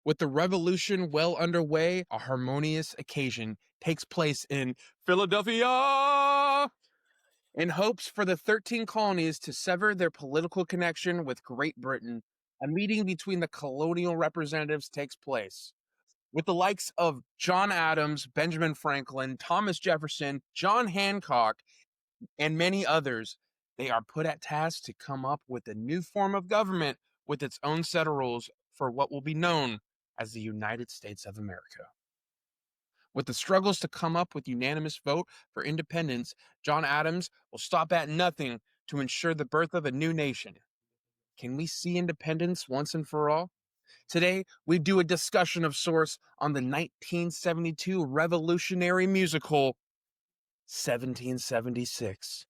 With the revolution well underway, a harmonious occasion takes place in Philadelphia in hopes for the 13 colonies to sever their political connection with Great Britain. A meeting between the colonial representatives takes place. With the likes of John Adams, Benjamin Franklin, Thomas Jefferson, John Hancock, and many others, they are put at task to come up with a new form of government with its own set of rules for what will be known as the United States of America. With the struggles to come up with unanimous vote for independence, John Adams will stop at nothing to ensure the birth of a new nation. Can we see independence once and for all? Today, we do a discussion of sorts on the 1972 revolutionary musical, 1776.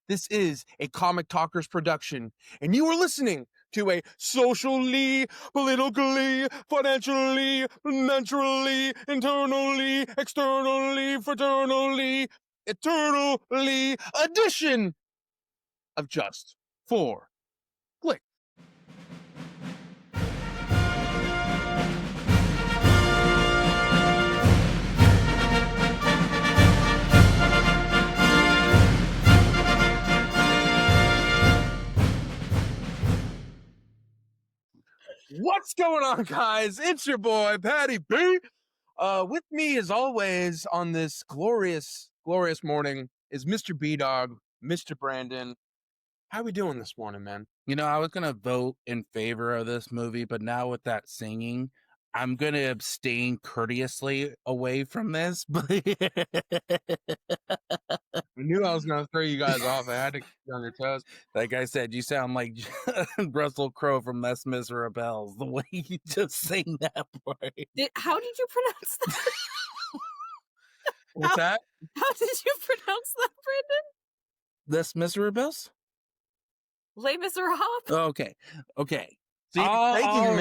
This is a Comic Talkers production, and you are listening to a socially, politically, financially, naturally, internally, externally, fraternally, eternally edition of Just for Click. What's going on, guys? It's your boy, Patty B. With me, as always, on this glorious morning is Mr. B-Dawg, Mr. Brandon. How we doing this morning, man? You know, I was going to vote in favor of this movie, but now with that singing, I'm going to abstain courteously away from this. I knew I was going to throw you guys off. I had to keep you on your toes. Like I said, you sound like Russell Crowe from Les Miserables, the way you just sing that part. How did you pronounce that? What's that? How did you pronounce that, Brandon? Les Miserables? Les Miserables? Okay. See, I'll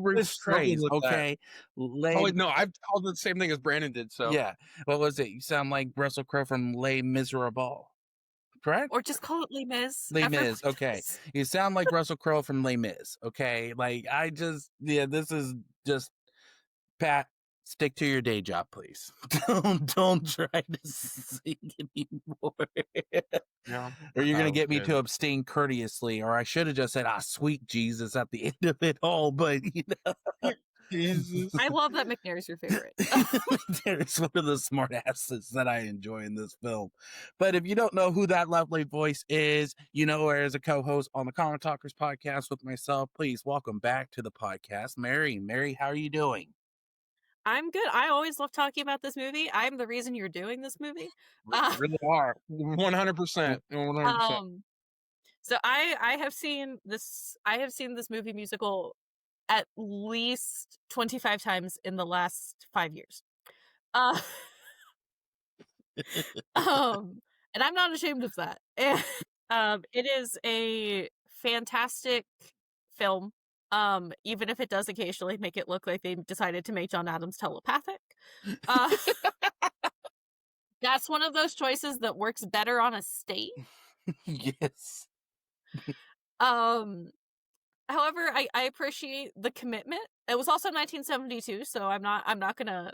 rephrase, struggled with that. okay? Oh, no, I've called it the same thing as Brandon did, so. Yeah. What was it? You sound like Russell Crowe from Les Miserables, correct? Or just call it Les Mis. Les Everyone Mis, okay. does. You sound like Russell Crowe from Les Mis, okay? Like, this is just, Pat, stick to your day job, please. Don't try to sing anymore. Yeah. Or you're going to get me Okay. to abstain courteously, or I should have just said, sweet Jesus at the end of it all, but, Jesus. I love that McNair's your favorite. There's one of the smart asses that I enjoy in this film. But if you don't know who that lovely voice is, you know her as a co-host on the Comic Talkers podcast with myself. Please welcome back to the podcast, Mary. Mary, how are you doing? I'm good. I always love talking about this movie. I'm the reason you're doing this movie. Really are. 100%. 100%. So I have seen this movie musical at least 25 times in the last 5 years. And I'm not ashamed of that. It is a fantastic film. Even if it does occasionally make it look like they decided to make John Adams telepathic. That's one of those choices that works better on a stage. Yes. However, I appreciate the commitment. It was also 1972, so I'm not gonna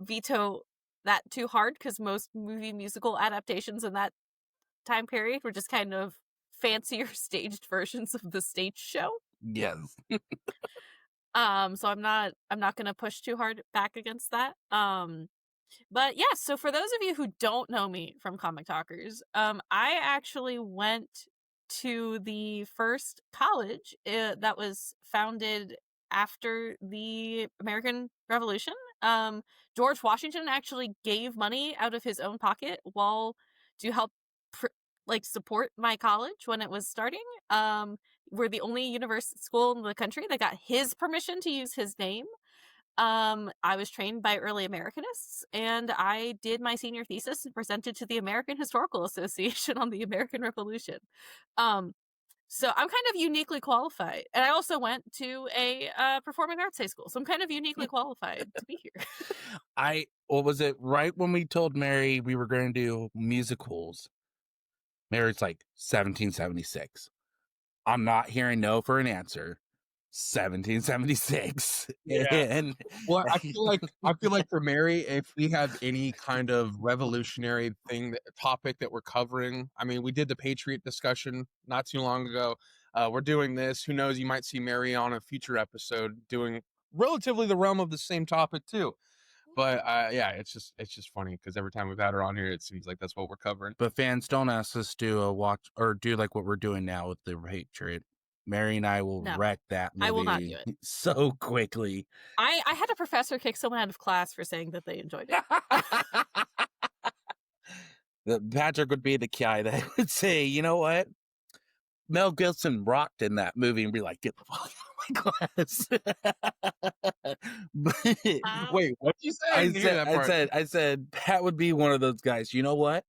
veto that too hard, because most movie musical adaptations in that time period were just kind of fancier staged versions of the stage show. Yes. So I'm not gonna push too hard back against that. But yeah, so for those of you who don't know me from Comic Talkers, I actually went to the first college that was founded after the American Revolution. George Washington actually gave money out of his own pocket to help support my college when it was starting. We're the only university school in the country that got his permission to use his name. I was trained by early Americanists, and I did my senior thesis and presented to the American Historical Association on the American Revolution. So I'm kind of uniquely qualified. And I also went to a performing arts high school, so I'm kind of uniquely qualified to be here. What was it, right when we told Mary we were going to do musicals, Mary's like, 1776. I'm not hearing no for an answer. 1776. Yeah. And Well, I feel like for Mary, if we have any kind of revolutionary topic that we're covering, I mean, we did the Patriot discussion not too long ago. We're doing this. Who knows? You might see Mary on a future episode doing relatively the realm of the same topic too. But yeah, it's just funny because every time we've had her on here, it seems like that's what we're covering. but fans, don't ask us to watch or do like what we're doing now with the Patriot. Mary and I will No, wreck that movie I will not do it. so quickly. I had a professor kick someone out of class for saying that they enjoyed it. Patrick would be the guy that would say, you know what? Mel Gibson rocked in that movie and be like, get the fuck out of my class. But Wait, what did you say? I didn't hear that part. I said, Pat would be one of those guys. You know what?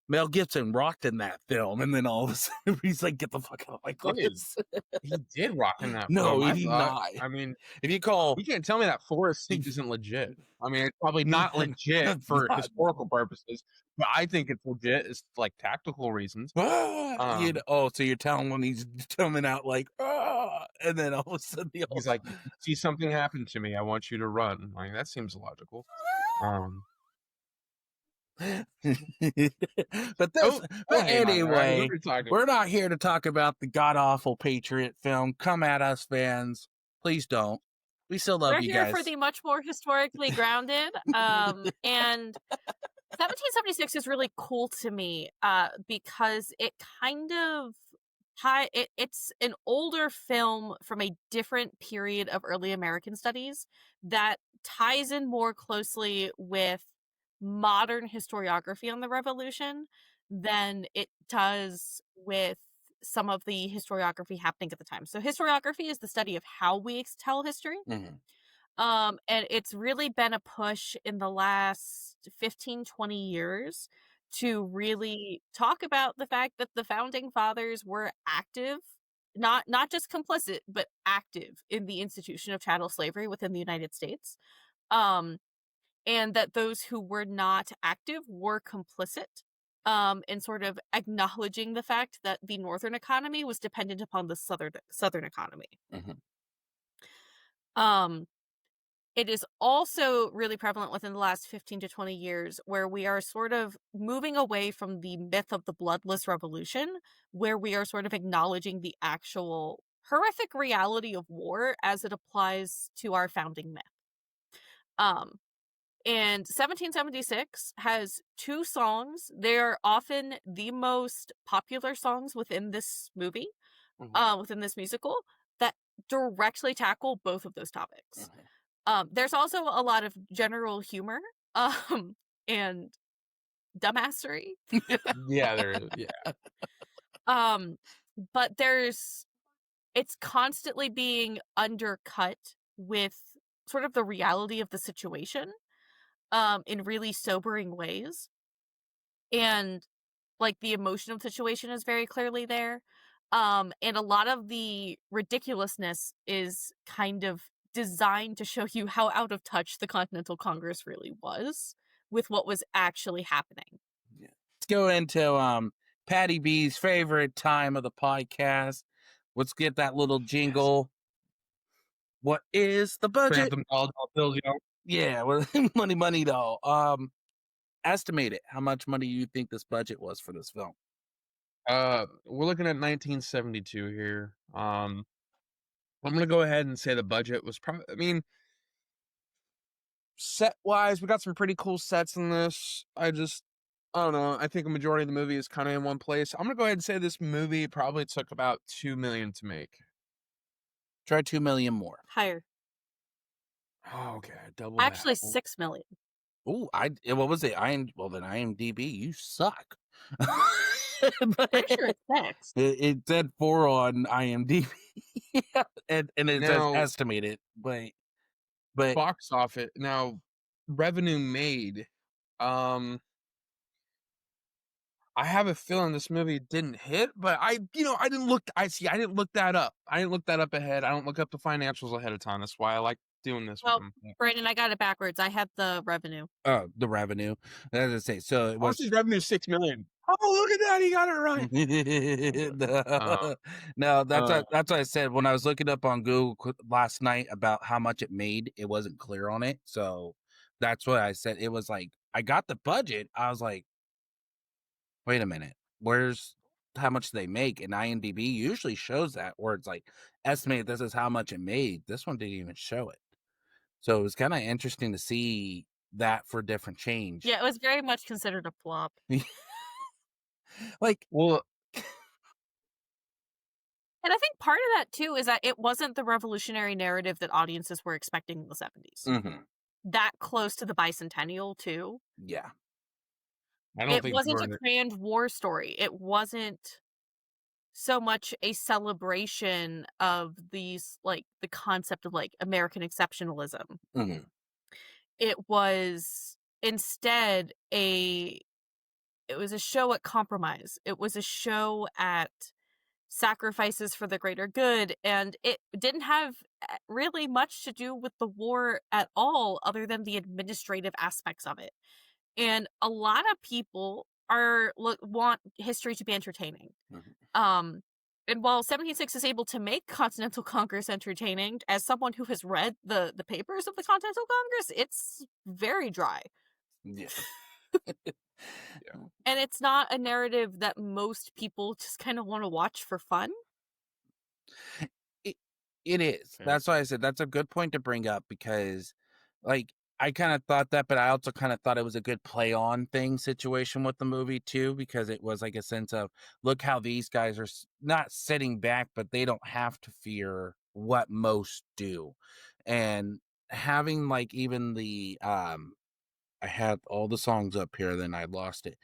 Mel Gibson rocked in that film, and then all of a sudden he's like, "Get the fuck out of my class." He did rock in that No, film. he did not. I mean, if you call, you can't tell me that Forest Sea isn't legit. I mean, it's probably not legit for historical purposes, but I think it's legit. It's like tactical reasons. So you're telling when he's coming out like, and then all of a sudden he's like, "See something happen to me. I want you to run." Like that seems logical. But anyway, we're not here to talk about the god awful Patriot film. Come at us, fans. Please don't. We still love you guys. We're here for the much more historically grounded. And 1776 is really cool to me because it kind of it's an older film from a different period of early American studies that ties in more closely with modern historiography on the Revolution than it does with some of the historiography happening at the time. So historiography is the study of how we tell history. Mm-hmm. And it's really been a push in the last 15, 20 years to really talk about the fact that the founding fathers were active, not just complicit, but active in the institution of chattel slavery within the United States. And that those who were not active were complicit in sort of acknowledging the fact that the Northern economy was dependent upon the Southern economy. Mm-hmm. It is also really prevalent within the last 15 to 20 years where we are sort of moving away from the myth of the bloodless revolution, where we are sort of acknowledging the actual horrific reality of war as it applies to our founding myth. And 1776 has two songs. They're often the most popular songs within this movie, within this musical, that directly tackle both of those topics. There's also a lot of general humor and dumbassery. Yeah, there is. Yeah. But it's constantly being undercut with sort of the reality of the situation in really sobering ways. And like the emotion of the situation is very clearly there. And a lot of the ridiculousness is kind of designed to show you how out of touch the Continental Congress really was with what was actually happening. Yeah. Let's go into Patty B's favorite time of the podcast. Let's get that little jingle. Yes. What is the budget? Bills, Yeah, well, money, though. Estimate it. How much money you think this budget was for this film? We're looking at 1972 here. I'm gonna go ahead and say the budget was probably. I mean, set wise, we got some pretty cool sets in this. I don't know. I think a majority of the movie is kind of in one place. I'm gonna go ahead and say this movie probably took about $2 million to make. Try $2 million more. Higher. Oh, okay, double. Actually, $6 million. Oh, what was it? Well, then IMDb, you suck. Pretty sure it's 6. It said 4 on IMDb, and it says estimated, but box office now revenue made. I have a feeling this movie didn't hit, but I didn't look that up. I didn't look that up ahead. I don't look up the financials ahead of time. That's why I like doing this with them. Brandon, I got it backwards. I had the revenue. Oh, the revenue. As I say, so it was revenue $6 million. Oh, look at that! He got it right. no, no, that's what I said when I was looking up on Google last night about how much it made. It wasn't clear on it, so that's what I said. It was like I got the budget. I was like, wait a minute, where's how much they make? And IMDb usually shows that, where it's like estimated this is how much it made. This one didn't even show it, so it was kind of interesting to see that for different change. Yeah, it was very much considered a flop. Like, Well, And I think part of that too is that it wasn't the revolutionary narrative that audiences were expecting in the 70s. That close to the bicentennial too. yeah. I don't It think wasn't a we're grand war story. It wasn't so much a celebration of these, like, the concept of, like, American exceptionalism. It was instead it was a show at compromise. It was a show at sacrifices for the greater good, and it didn't have really much to do with the war at all other than the administrative aspects of it. And a lot of people want history to be entertaining. Um and while 176 is able to make Continental Congress entertaining, as someone who has read the papers of the Continental Congress, it's very dry. Yeah. And it's not a narrative that most people just kind of want to watch for fun. It it is. Yeah. That's why I said that's a good point to bring up because, like, I kind of thought that, but I also kind of thought it was a good play on thing situation with the movie too, because it was like a sense of look how these guys are not sitting back, but they don't have to fear what most do, and having like even the I had all the songs up here, then I lost it.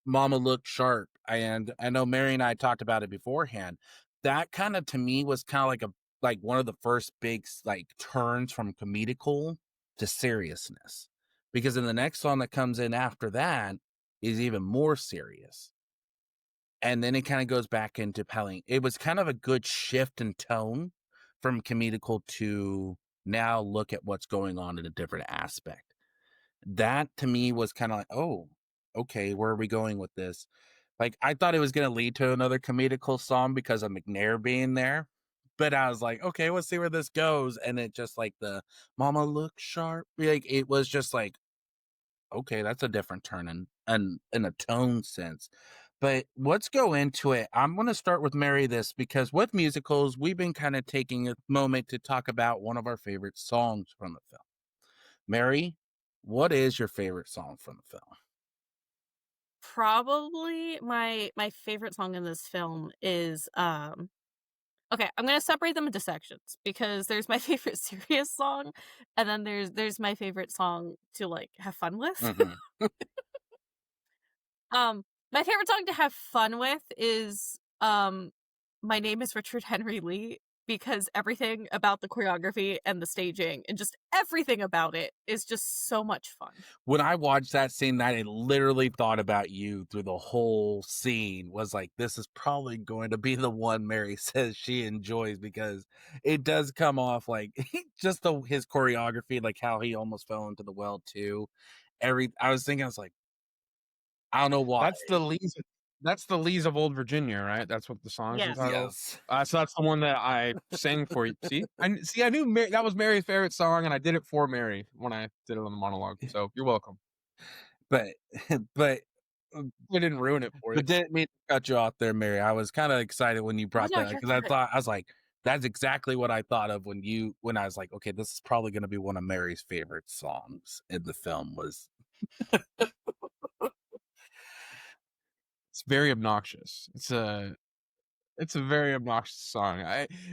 Mama Looked Sharp. And I know Mary and I talked about it beforehand. That kind of to me was kind of like one of the first big like turns from comedical to seriousness. Because in the next song that comes in after that is even more serious. And then it kind of goes back into pelling. It was kind of a good shift in tone from comedical to now look at what's going on in a different aspect. That to me was kind of like, oh, okay, where are we going with this? Like, I thought it was going to lead to another comedical song because of McNair being there. But I was like, okay, let's see where this goes. And it just like the mama look sharp. Like, it was just like, okay, that's a different turn in a tone sense. But let's go into it. I'm going to start with Mary this because with musicals, we've been kind of taking a moment to talk about one of our favorite songs from the film. Mary, what is your favorite song from the film? Probably my favorite song in this film is okay, I'm gonna separate them into sections because there's my favorite serious song, and then there's my favorite song to, like, have fun with. My favorite song to have fun with is My Name is Richard Henry Lee, because everything about the choreography and the staging and just everything about it is just so much fun. When I watched that scene, I literally thought about you through the whole scene. Was like, this is probably going to be the one Mary says she enjoys because it does come off like just his choreography, like how he almost fell into the well too. I was thinking, I was like, I don't know why. That's the Lees of Old Virginia, right? That's what the song's Yes. entitled. Yes. So that's the one that I sang for you. See, I knew that was Mary's favorite song, and I did it for Mary when I did it on the monologue. So you're welcome. But but I didn't ruin it for you. but didn't mean to cut you off there, Mary. I was kind of excited when you brought no, that you're because good. I was like, that's exactly what I thought of when I was like, okay, this is probably going to be one of Mary's favorite songs in the film. Was It's very obnoxious. It's a very obnoxious song.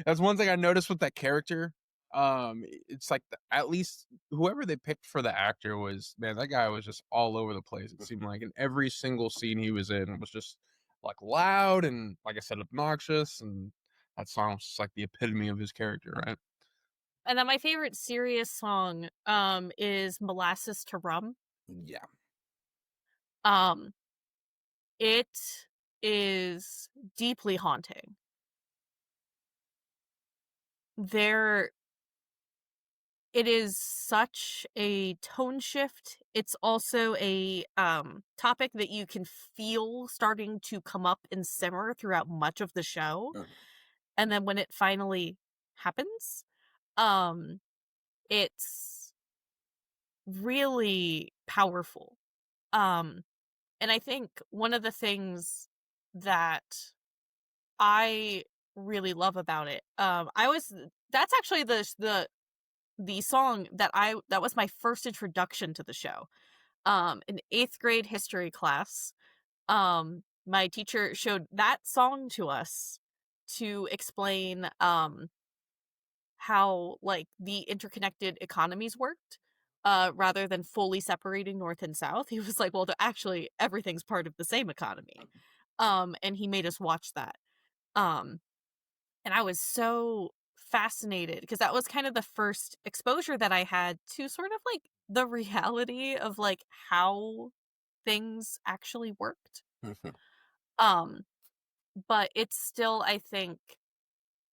That's one thing I noticed with that character. It's like at least whoever they picked for the actor was, man, that guy was just all over the place. It seemed like in every single scene he was in, it was just like loud and, like I said, obnoxious. And that song was just like the epitome of his character, right? And then my favorite serious song is Molasses to Rum. yeah, Um it is deeply haunting. There It is such a tone shift it's also a topic that you can feel starting to come up and simmer throughout much of the show. Mhm. And then when it finally happens, um it's really powerful. Um and I think one of the things that I really love about it, I was that's actually the song that was my first introduction to the show. In 8th grade history class, my teacher showed that song to us to explain how like the interconnected economies worked, rather than fully separating north and south. He was like, well, actually everything's part of the same economy. And he made us watch that. Um and I was so fascinated because that was kind of the first exposure that I had to sort of like the reality of like how things actually worked. Mhm. Um, but it's still, I think,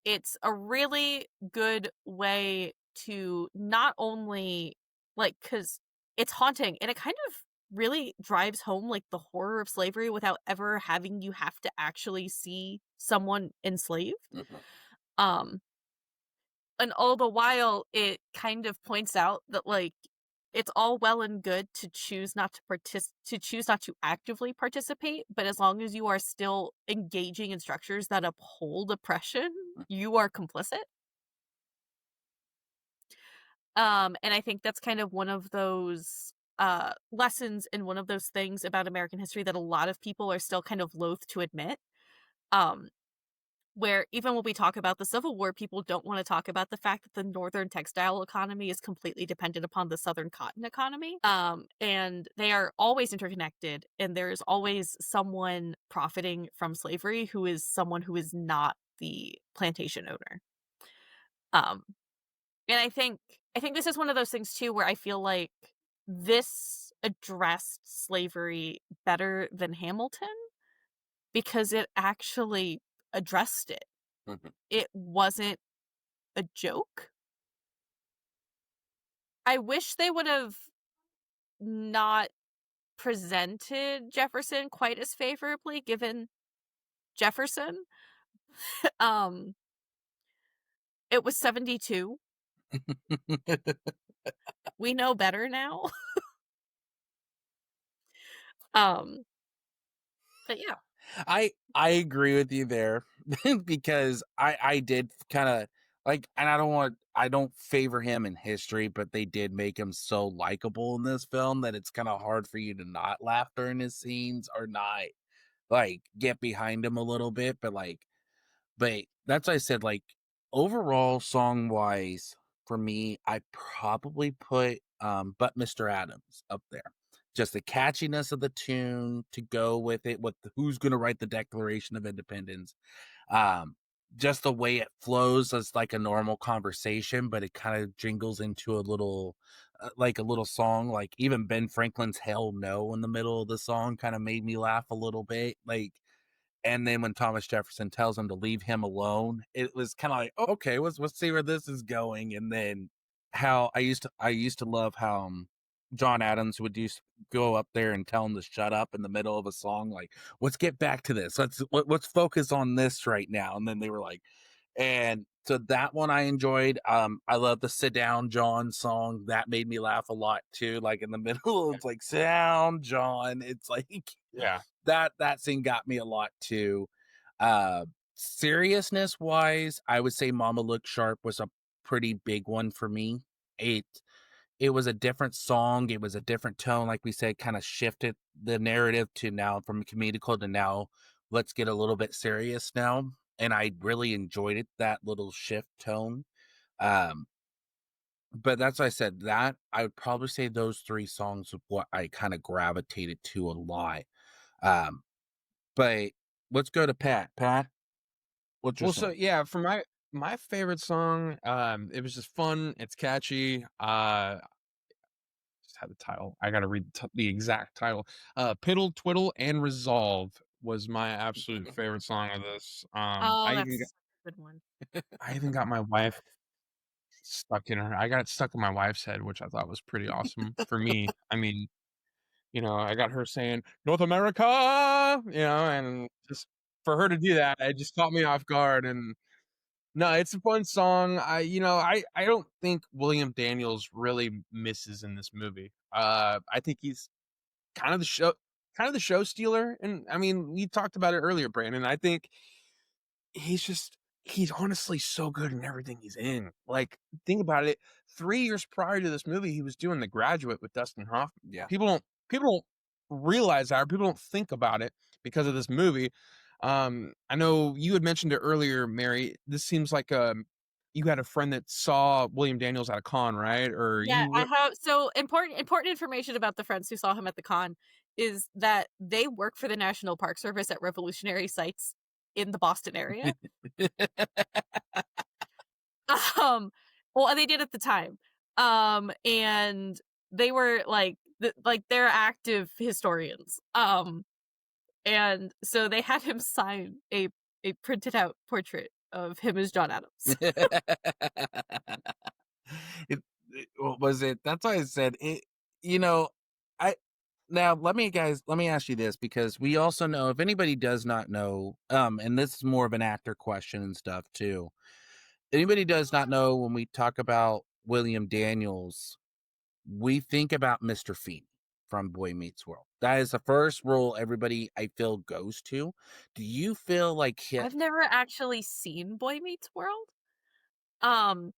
it's a really good way to not only like, because it's haunting and it kind of really drives home like the horror of slavery without ever having you have to actually see someone enslaved. Mhm. Um, and all the while it kind of points out that like it's all well and good to choose not to choose not to actively participate, but as long as you are still engaging in structures that uphold oppression, you are complicit. And I think that's kind of one of those lessons and one of those things about American history that a lot of people are still kind of loath to admit. Um, Where even when we talk about the Civil War, people don't wanna talk about the fact that the Northern textile economy is completely dependent upon the Southern cotton economy, and they are always interconnected, and there's always someone profiting from slavery who is someone who is not the plantation owner. Um, and I think this is one of those things too where I feel like this addressed slavery better than Hamilton because it actually addressed it. Mhm. It wasn't a joke. I wish they would've not presented Jefferson quite as favorably given Jefferson. Um, it was 72. We know better now. Um, but yeah. I agree with you there because I did kind of like, and I don't favor him in history, but they did make him so likable in this film that it's kind of hard for you to not laugh during his scenes or not like get behind him a little bit. But that's why I said, like, overall song wise, for me, I probably put But Mr. Adams up there. Just the catchiness of the tune to go with it, with who's gonna write the Declaration of Independence. Um, just the way it flows as like a normal conversation, but it kind of jingles into a little like a little song. Like even Ben Franklin's Hell No in the middle of the song kind of made me laugh a little bit. Like, and then when Thomas Jefferson tells him to leave him alone, it was kind of like, "Oh, okay, let's see where this is going." And then how I used to love how John Adams would go up there and tell him to shut up in the middle of a song, like, "Let's get back to this. Let's focus on this right now." And then they were like, and so that one I enjoyed. I love the "Sit Down, John" song. That made me laugh a lot too. Like in the middle, it's like "Sit down, John." It's like Yeah. that scene got me a lot too. Uh, Seriousness wise, I would say Mama Look Sharp was a pretty big one for me. It it was a different song. It was a different tone, like we said, kind of shifted the narrative to now from comedical to now let's get a little bit serious now. And I really enjoyed it, that little shift tone. Um, but that's why I said that I would probably say those three songs of what I kind of gravitated to a lot. Um, but let's go to Pat. Pat, what's your Well, so song? yeah, for my favorite song, it was just fun. It's catchy. Just had the title. I gotta read the exact title. Piddle, Twiddle, and Resolve was my absolute favorite song of this. Oh, that's a good one. I even got my wife. stuck in her. I got it stuck in my wife's head, which I thought was pretty awesome for me. I mean, I got her saying North America, and just for her to do that, it just caught me off guard. And no, it's a fun song. I don't think William Daniels really misses in this movie. I think he's kind of the show, stealer. And I mean, we talked about it earlier, Brandon. I think he's honestly so good in everything he's in. Like, think about it. 3 years prior to this movie, he was doing The Graduate with Dustin Hoffman. Yeah. People don't realize that, or people don't think about it because of this movie. I know you had mentioned it earlier, Mary. This seems like you had a friend that saw William Daniels at a con, right? Or Yeah, you I were have so important information about the friends who saw him at the con is that they work for the National Park Service at revolutionary sites in the Boston area. Well, they did at the time. And they were like they're active historians. And so they had him sign a printed out portrait of him as John Adams. What was it? That's why I said it. You know, I now let me ask you this, because we also know, if anybody does not know, and this is more of an actor question and stuff too. Anybody does not know, when we talk about William Daniels, we think about Mr. Feeney from Boy Meets World. That is the first role everybody, I feel, goes to. Do you feel like I've never actually seen Boy Meets World. Um,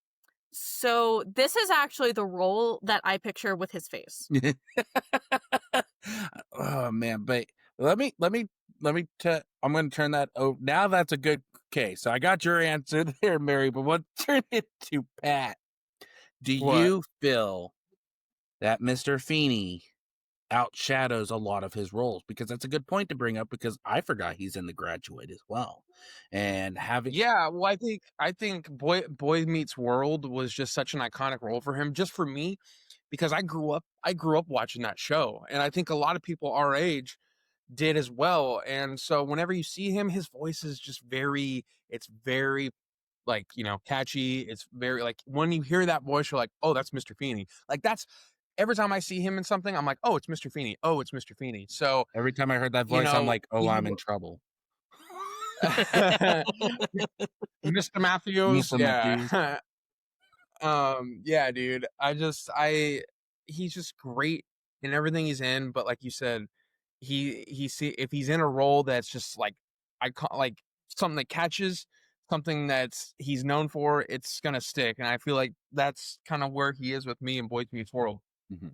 so this is actually the role that I picture with his face. Oh man, but I'm going to turn that over. Now that's a good case. So I got your answer there, Mary, but let's turn it to Pat. Do what? you feel that Mr. Feeney outshadows a lot of his roles? Because that's a good point to bring up, because I forgot he's in The Graduate as well. And having Yeah, well, I think Boy Meets World was just such an iconic role for him, just for me, because I grew up watching that show, and I think a lot of people our age did as well. And so whenever you see him, his voice is just it's very like, catchy. It's very like, when you hear that voice, you're like, oh, that's Mr. Feeney. Like, that's every time I see him in something, I'm like, oh, it's Mr. Feeney. Oh, it's Mr. Feeney. So, every time I heard that you voice, I'm know, like, oh, I'm even in trouble. Mr. Matthews, Mr. Matthews. yeah. Yeah, dude. He's just great in everything he's in, but like you said, if he's in a role that's just like like something that catches, something that's he's known for, it's gonna stick. And I feel like that's kind of where he is with me in Boy Meets World. Mhm.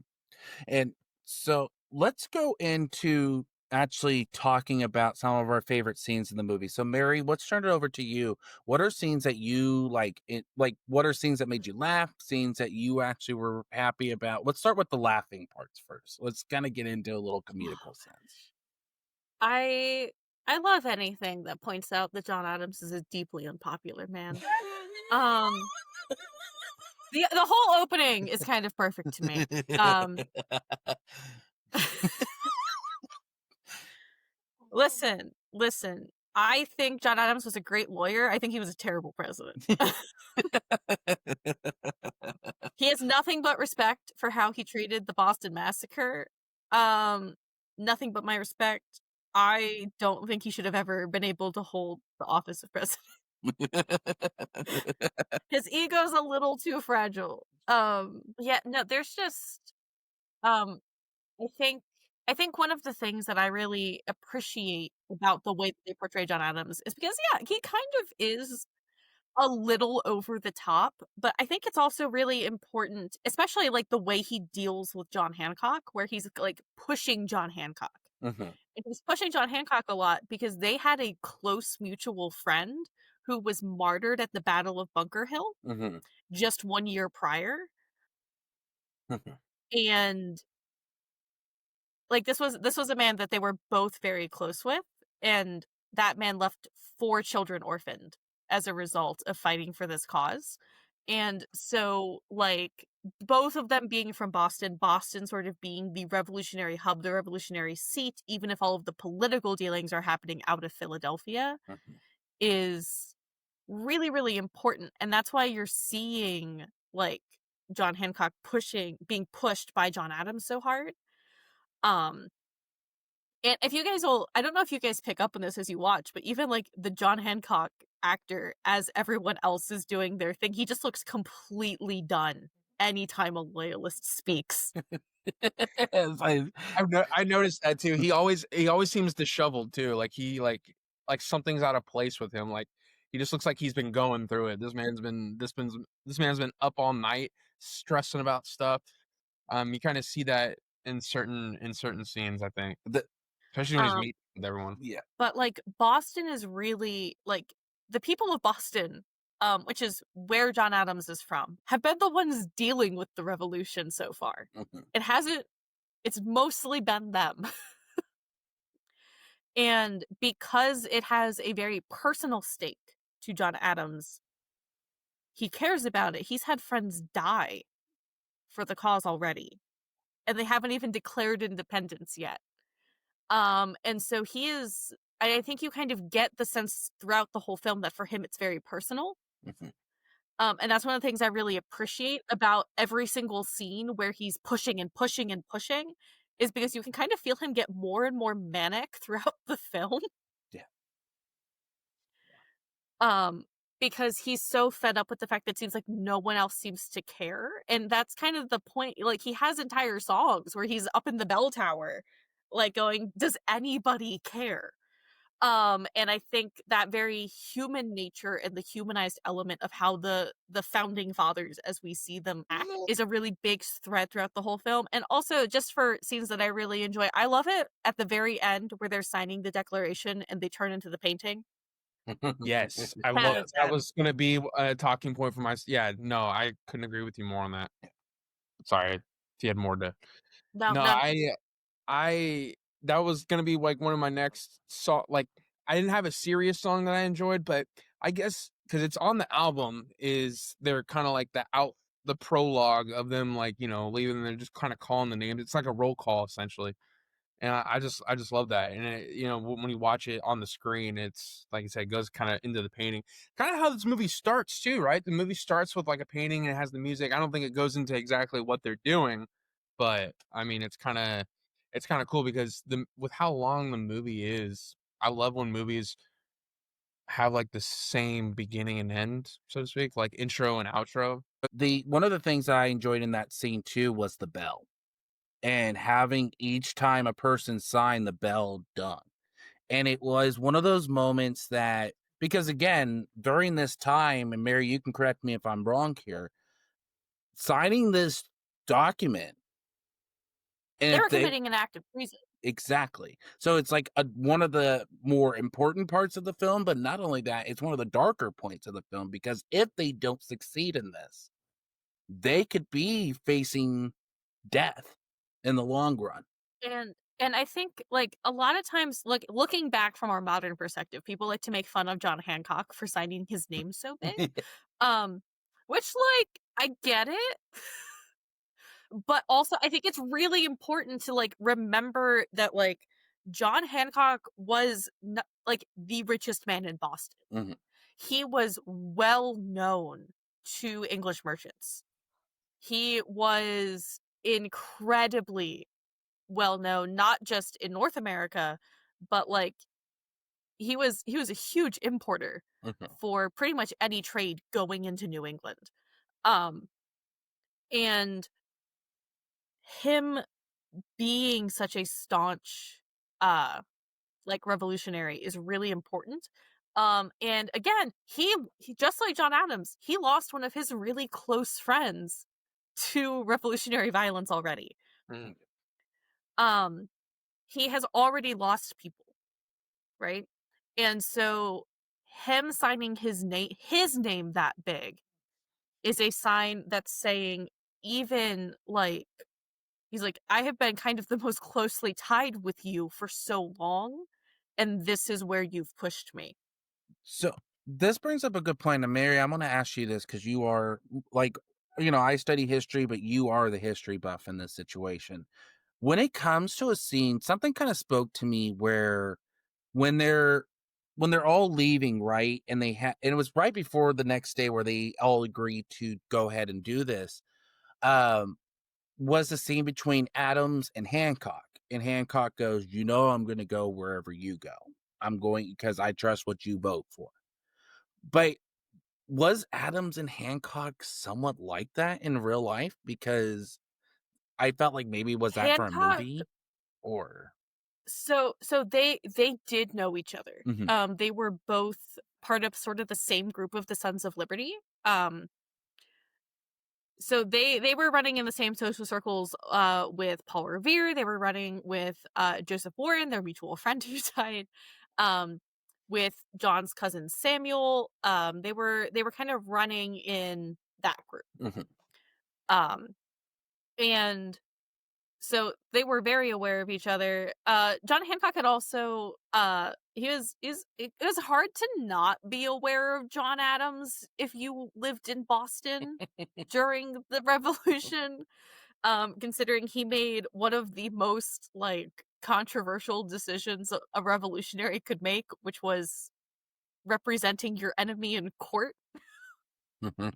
And so let's go into actually talking about some of our favorite scenes in the movie. So Mary, let's turn it over to you. What are scenes that you like what are scenes that made you laugh, scenes that you actually were happy about? Let's start with the laughing parts first. Let's kind of get into a little comedical sense. I I love anything that points out that John Adams is a deeply unpopular man. Um, the whole opening is kind of perfect to me. Um, listen. I think John Adams was a great lawyer. I think he was a terrible president. He has nothing but respect for how he treated the Boston Massacre. Um, Nothing but my respect. I don't think he should have ever been able to hold the office of president. His ego's a little too fragile. Yeah, no, there's just um I think I think one of the things that I really appreciate about the way that they portray John Adams is because yeah, he kind of is a little over the top, but I think it's also really important, especially like the way he deals with John Hancock, where he's like pushing John Hancock. Mhm, And he's pushing John Hancock a lot because they had a close mutual friend who was martyred at the Battle of Bunker Hill mhm, just 1 year prior. mhm, And like this was a man that they were both very close with, and that man left 4 children orphaned as a result of fighting for this cause. And so like both of them being from Boston, Boston sort of being the revolutionary hub, the revolutionary seat, even if all of the political dealings are happening out of Philadelphia, mhm. is really, really important. And that's why you're seeing like John Hancock being pushed by John Adams so hard. Um, and if you guys will, I don't know if you guys pick up on this as you watch, but even like the John Hancock actor, as everyone else is doing their thing, he just looks completely done anytime a loyalist speaks. Yes, I noticed that too. He always seems disheveled too. Like he like something's out of place with him. Like he just looks like he's been going through it. This man's been up all night stressing about stuff. You kind of see that in certain scenes, I think, the, especially when he's Um, meeting with everyone. yeah. but like Boston is really like the people of Boston, which is where John Adams is from, have been the ones dealing with the revolution so far. Mhm. It hasn't, it's mostly been them. And because it has a very personal stake to John Adams, he cares about it. He's had friends die for the cause already, and they haven't even declared independence yet. And so he is, I think you kind of get the sense throughout the whole film that for him it's very personal. Mhm. And that's one of the things I really appreciate about every single scene where he's pushing and pushing and pushing, is because you can kind of feel him get more and more manic throughout the film. Yeah. Um, because he's so fed up with the fact that it seems like no one else seems to care. And that's kind of the point. Like, he has entire songs where he's up in the bell tower, like going, does anybody care? And I think that very human nature and the humanized element of how the founding fathers as we see them act is a really big thread throughout the whole film. And also, just for scenes that I really enjoy, I love it at the very end where they're signing the declaration and they turn into the painting. Yes, I love Yes. that. Fantastic. Was going to be a talking point for my. Yeah, no, I couldn't agree with you more on that. Sorry if you had more to. No, No, no. I that was gonna be like one of my next song. Like I didn't have a serious song that I enjoyed, but I guess because it's on the album, is they're kind of like the prologue of them, like leaving. They're just kind of calling the names. It's like a roll call essentially, and I just love that. And when you watch it on the screen, it's like I said, it goes kind of into the painting, kind of how this movie starts too, right? The movie starts with like a painting and it has the music. I don't think it goes into exactly what they're doing, but I mean, it's kind of cool because the with how long the movie is, I love when movies have like the same beginning and end, so to speak, like intro and outro. The one of the things that I enjoyed in that scene too was the bell, and having each time a person sign the bell done. And it was one of those moments that, because again, during this time, and Mary, you can correct me if I'm wrong here, signing this document, They and were if they committing an act of treason. exactly. So it's like one of the more important parts of the film, but not only that, it's one of the darker points of the film, because if they don't succeed in this, they could be facing death in the long run. And I think like a lot of times, looking back from our modern perspective, people like to make fun of John Hancock for signing his name so big. Um, which like I get it, but also I think it's really important to like remember that like John Hancock was like the richest man in Boston. Mhm. He was well known to English merchants. He was incredibly well known, not just in North America, but like he was a huge importer Mhm. for pretty much any trade going into New England. Um, and him being such a staunch like revolutionary is really important. And again, he just like John Adams, he lost one of his really close friends to revolutionary violence already. Mm. Um, he has already lost people, right? And so him signing his name that big is a sign that's saying, even like, he's like, I have been kind of the most closely tied with you for so long, and this is where you've pushed me. So this brings up a good point. And Mary, I'm going to ask you this because you are like, I study history, but you are the history buff in this situation. When it comes to a scene, something kind of spoke to me where when they're when they're all leaving, right? And and it was right before the next day where they all agreed to go ahead and do this. Um, was the scene between Adams and Hancock. And Hancock goes, I'm going to go wherever you go. I'm going because I trust what you vote for. But was Adams and Hancock somewhat like that in real life? Because I felt like maybe was that for a Hancock, movie or so they did know each other. Mhm, They were both part of sort of the same group of the Sons of Liberty. Um, so they were running in the same social circles with Paul Revere. They were running with Joseph Warren, their mutual friend who died. Um, with John's cousin Samuel. They were kind of running in that group. mhm, Um, and so they were very aware of each other. John Hancock had also it was hard to not be aware of John Adams if you lived in Boston during the Revolution. Considering he made one of the most like controversial decisions a revolutionary could make, which was representing your enemy in court mhm.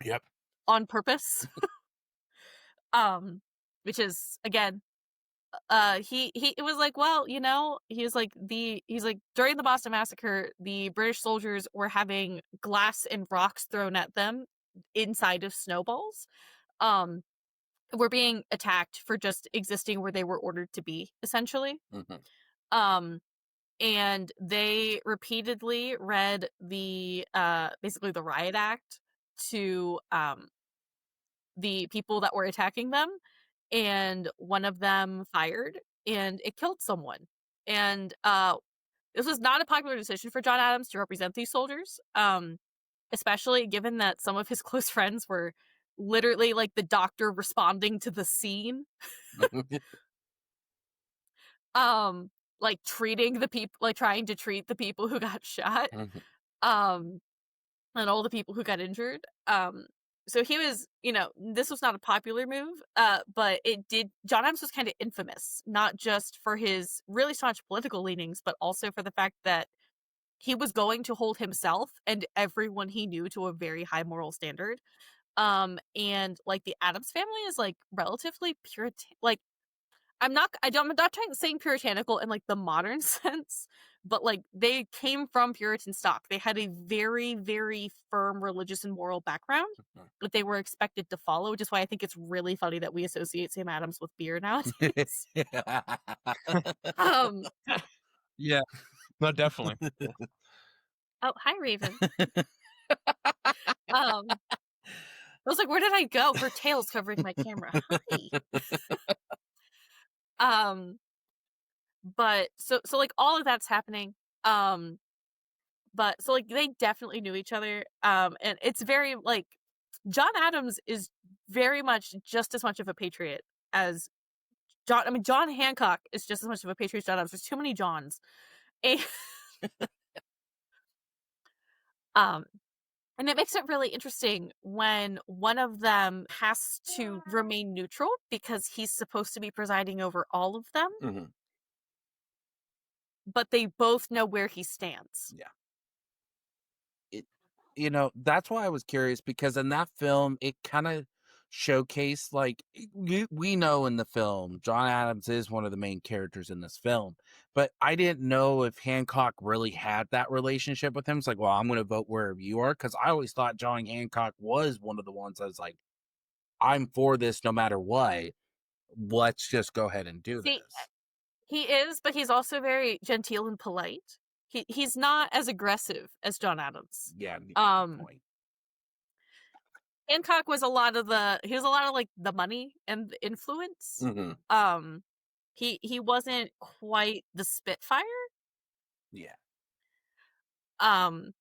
Yep. on purpose. Which is again, he it was like, well, he's like during the Boston Massacre, the British soldiers were having glass and rocks thrown at them inside of snowballs. Um, were being attacked for just existing where they were ordered to be, essentially. Mhm, Um, and they repeatedly read the basically the riot act to the people that were attacking them, and one of them fired and it killed someone. And this was not a popular decision for John Adams to represent these soldiers, especially given that some of his close friends were literally like the doctor responding to the scene, um like treating the people, like trying to treat the people who got shot, mhm, um and all the people who got injured. So he was, this was not a popular move, but it did. John Adams was kind of infamous, not just for his really staunch political leanings, but also for the fact that he was going to hold himself and everyone he knew to a very high moral standard. And like the Adams family is like relatively puritan, like I'm not trying to saying puritanical in like the modern sense, but like they came from Puritan stock. They had a very, very firm religious and moral background mhm. that they were expected to follow, which is why I think it's really funny that we associate Sam Adams with beer nowadays. um Yeah, no, definitely. oh, hi Raven. Um I was like, where did I go? Her tail's covering my camera. Hi. Um but so like all of that's happening. Um But so like they definitely knew each other. And it's very like John Adams is very much just as much of a patriot as John. I mean, John Hancock is just as much of a patriot as John Adams. There's too many Johns. And, um, and it makes it really interesting when one of them has to remain neutral because he's supposed to be presiding over all of them, Mhm, but they both know where he stands. yeah. It that's why I was curious because in that film, it kinda showcased, like, we know in the film, John Adams is one of the main characters in this film, but I didn't know if Hancock really had that relationship with him. It's like, "Well, I'm gonna vote wherever you are," because I always thought John Hancock was one of the ones that was like, "I'm for this no matter what. Let's just go ahead and do See, this." he is, but he's also very genteel and polite. He's not as aggressive as John Adams. Yeah, good Um, point. Hancock was he was a lot of like the money and the influence. Mhm, Um, he wasn't quite the Spitfire. yeah. Um,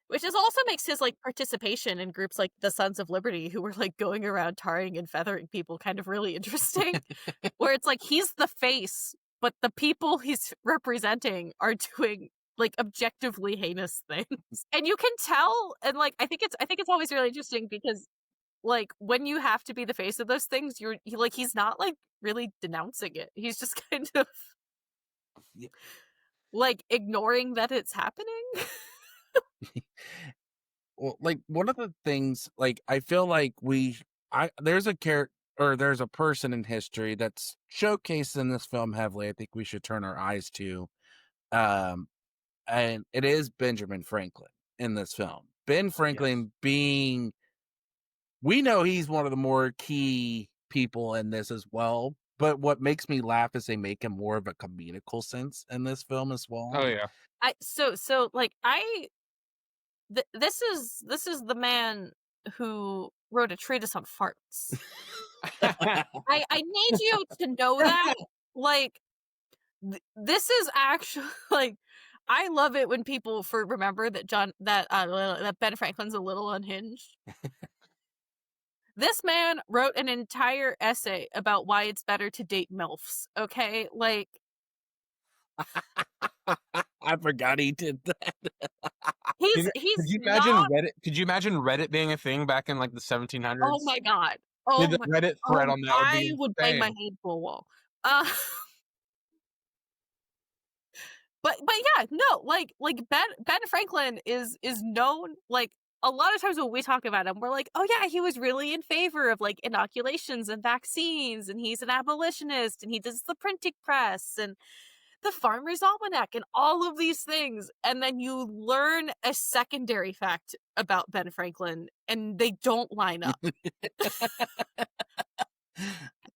which is also makes his like participation in groups like the Sons of Liberty, who were like going around tarring and feathering people, kind of really interesting. Where it's like he's the face, but the people he's representing are doing like objectively heinous things. And you can tell, and like I think it's always really interesting because like when you have to be the face of those things, he's not like really denouncing it. He's just kind of like ignoring that it's happening. Well, like one of the things, like I feel like there's a character or there's a person in history that's showcased in this film heavily. I think we should turn our eyes to, um, and it is Benjamin Franklin in this film. Ben Franklin being, we know he's one of the more key people in this as well. But what makes me laugh is they make him more of a comedical sense in this film as well. Oh yeah. This is the man who wrote a treatise on farts. I need you to know that. Like, this is actually like, I love it when people remember that that Ben Franklin's a little unhinged. This man wrote an entire essay about why it's better to date MILFs. Okay, like I forgot he did that. he's not. Could you imagine Reddit being a thing back in like the 1700s? Oh my god. Oh The my. Reddit thread on that would I be would bang my insane. head to a wall. Uh, but yeah, no, like Ben Franklin is known, like, a lot of times when we talk about him, we're like, oh yeah, he was really in favor of like inoculations and vaccines, and he's an abolitionist, and he does the printing press and the Farmer's Almanac and all of these things. And then you learn a secondary fact about Ben Franklin, and they don't line up.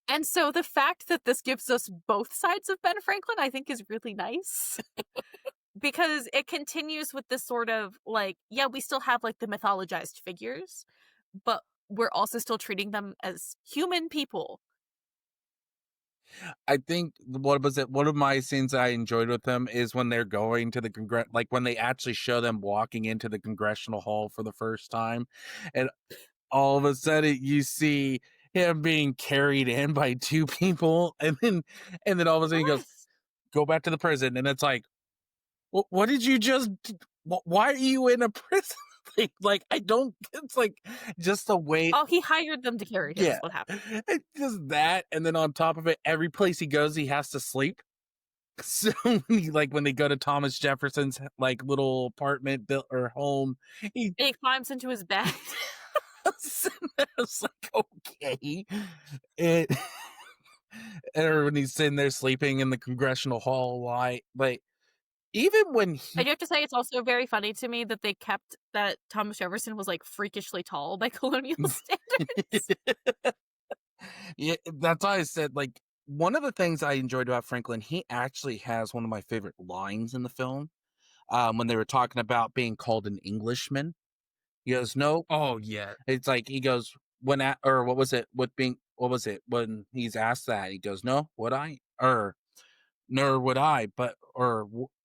And so the fact that this gives us both sides of Ben Franklin, I think, is really nice. Because it continues with this sort of like, yeah, we still have like the mythologized figures, but we're also still treating them as human people. I think what was it? One of my scenes I enjoyed with them is when they're going to the like when they actually show them walking into the congressional hall for the first time, and all of a sudden you see him being carried in by two people, and then all of a sudden he goes, Yes. "Go back to the prison," and it's like, what did you just? Why are you in a prison? like I don't. It's like just the way. Oh, he hired them to carry him, is Yeah, what happened. it's just that, and then on top of it, every place he goes, he has to sleep. So when they go to Thomas Jefferson's like little apartment built or home, he He climbs into his bed. I was like, okay, it. Or when he's sitting there sleeping in the congressional hall, like even when I he do have to say, it's also very funny to me that they kept that Thomas Jefferson was like freakishly tall by colonial standards. yeah, that's why I said, like, one of the things I enjoyed about Franklin, he actually has one of my favorite lines in the film. When they were talking about being called an Englishman, he goes, "No." Oh yeah. It's like he goes or what was it? What was it when he's asked that? He goes, "No, would I?" Or nor would I,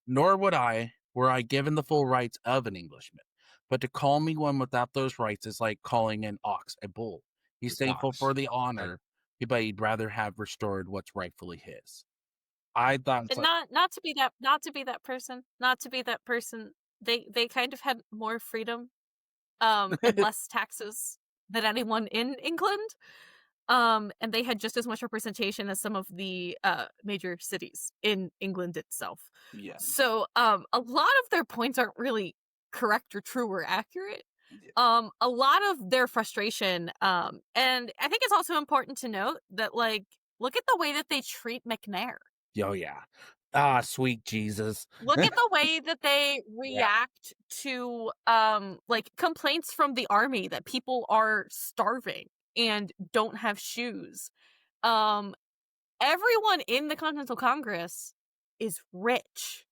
nor would I, were I given the full rights of an Englishman. But to call me one without those rights is like calling an ox a bull. He's thankful for the honor, but he'd rather have restored what's rightfully his. I thought it's And like, not to be that person, not to be that person. They kind of had more freedom, and less taxes than anyone in England. And they had just as much representation as some of the major cities in England itself. yeah, So a lot of their points aren't really correct or true or accurate. A lot of their frustration, and I think it's also important to note that, like, look at the way that they treat McNair. oh yeah, ah, sweet Jesus, Look at the way that they yeah, react to like complaints from the army that people are starving and don't have shoes. Um Everyone in the Continental Congress is rich.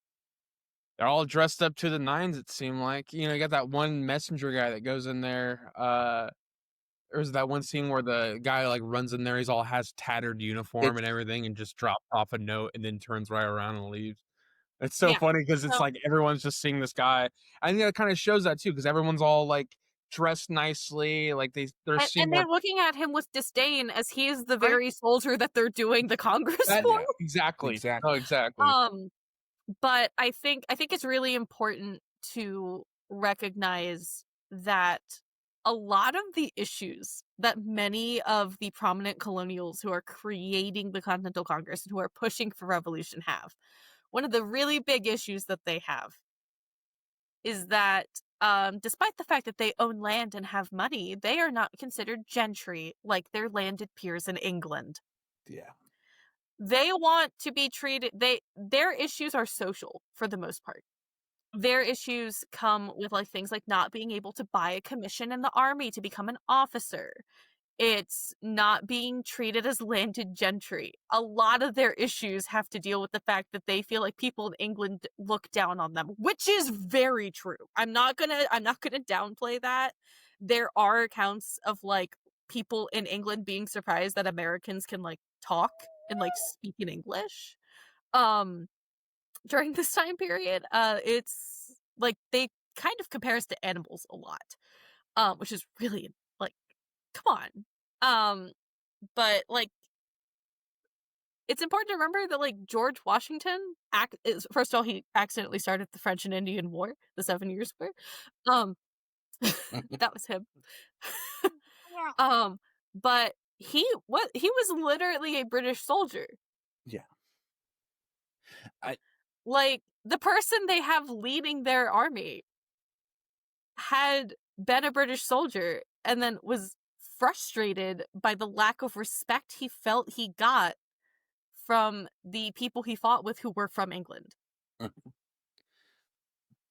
They're all dressed up to the nines, it seemed like. You know, you got that one messenger guy that goes in there. There's that one scene where the guy like runs in there, he's all has tattered uniform it's and everything, and just drops off a note and then turns right around and leaves. It's so Yeah. funny because it's So like everyone's just seeing this guy. I think that kind of shows that too, because everyone's all like dressed nicely, like they're seeing and they're what looking at him with disdain as he is the right? very soldier that they're doing the Congress That for. yeah, exactly. exactly. Oh, exactly. But I think it's really important to recognize that a lot of the issues that many of the prominent colonials who are creating the Continental Congress and who are pushing for revolution have one of the really big issues that they have is that despite the fact that they own land and have money, they are not considered gentry like their landed peers in England. Yeah. They want to be treated their issues are social for the most part. Their issues come with like things like not being able to buy a commission in the army to become an officer. It's not being treated as landed gentry. A lot of their issues have to deal with the fact that they feel like people in England look down on them, which is very true. I'm not gonna downplay that. There are accounts of like people in England being surprised that Americans can like talk and like speak in English. During this time period, it's like they kind of compare us to animals a lot, which is really like, come on. But like, it's important to remember that like George Washington first of all, he accidentally started the French and Indian War, the 7 Years' War. Um, that was him. But he was literally a British soldier. Yeah. I Like the person they have leading their army had been a British soldier and then was frustrated by the lack of respect he felt he got from the people he fought with who were from England.